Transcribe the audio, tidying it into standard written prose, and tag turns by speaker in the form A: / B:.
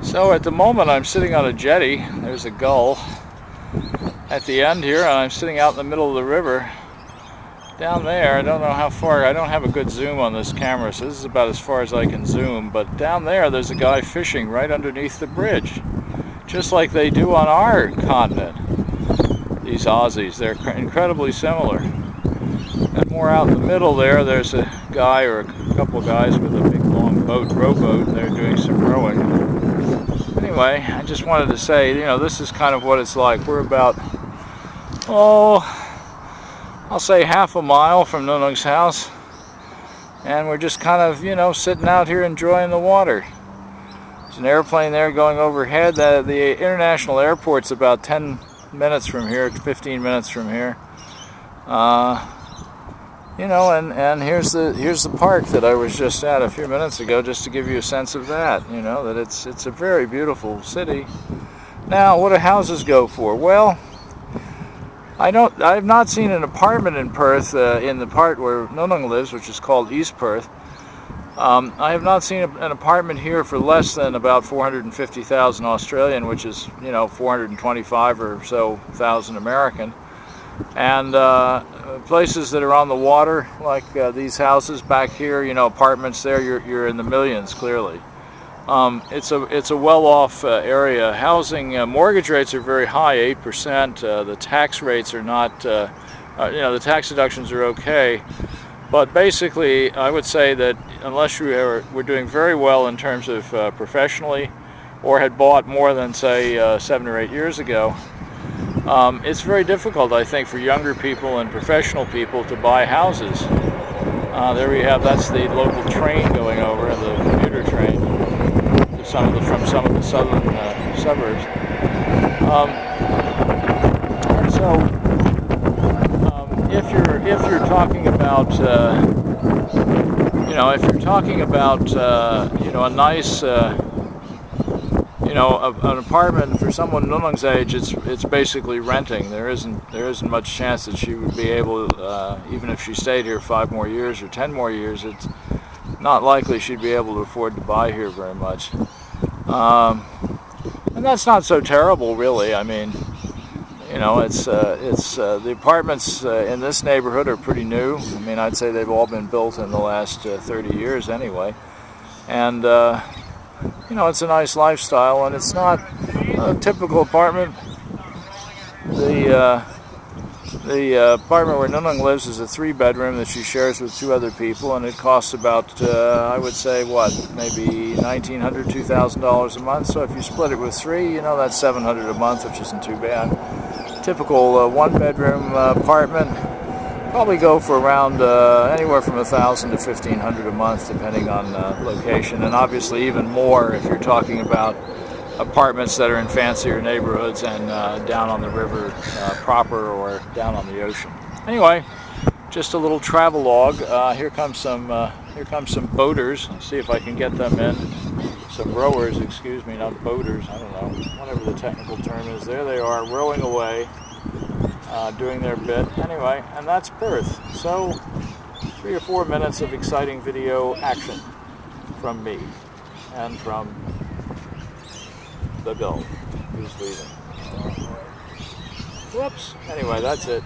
A: So at the moment I'm sitting on a jetty. There's a gull at the end here, and I'm sitting out in the middle of the river. Down there, I don't know how far, I don't have a good zoom on this camera, so this is about as far as I can zoom, but down there's a guy fishing right underneath the bridge, just like they do on our continent. These Aussies, they're incredibly similar. And more out in the middle there's a guy or a couple of guys with a big long boat, rowboat, and they're doing some rowing. Anyway, I just wanted to say, this is kind of what it's like. We're about, I'll say half a mile from Nunung's house, and we're just kind of, sitting out here enjoying the water. There's an airplane there going overhead. The international airport's about 10 minutes from here, 15 minutes from here. And here's the park that I was just at a few minutes ago, just to give you a sense of that, that it's a very beautiful city. Now, what do houses go for? Well, I've not seen an apartment in Perth, in the part where Nunung lives, which is called East Perth. I have not seen an apartment here for less than about 450,000 Australian, which is, 425 or so thousand American. And places that are on the water, like these houses back here, apartments there, you're in the millions, clearly. It's a well-off area. Housing mortgage rates are very high, 8%. The tax rates are not, the tax deductions are okay. But basically, I would say that unless you were doing very well in terms of professionally, or had bought more than, say, 7 or 8 years ago, it's very difficult, I think, for younger people and professional people to buy houses. There we have, that's the local train going over, the commuter train, from some of the southern suburbs. If you're talking about, a nice, an apartment for someone Nunung's age, it's basically renting. There isn't much chance that she would be able, even if she stayed here 5 more years or 10 more years, it's not likely she'd be able to afford to buy here very much. And that's not so terrible, really. I mean, the apartments in this neighborhood are pretty new. I mean, I'd say they've all been built in the last 30 years anyway. And it's a nice lifestyle, and it's not a typical apartment. The apartment where Nunung lives is a 3-bedroom that she shares with 2 other people, and it costs about, I would say, maybe $1,900, $2,000 a month. So if you split it with 3, that's $700 a month, which isn't too bad. Typical 1-bedroom apartment, probably go for around anywhere from $1,000 to $1,500 a month, depending on location, and obviously even more if you're talking about apartments that are in fancier neighborhoods and down on the river proper, or down on the ocean. Anyway, just a little travelogue. Here comes some boaters. Let's see if I can get them in. Some rowers, excuse me, not boaters. I don't know, whatever the technical term is. There they are, rowing away, doing their bit. Anyway, and that's Perth. So 3 or 4 minutes of exciting video action from me and from the gull who's leaving. Whoops. Anyway, that's it.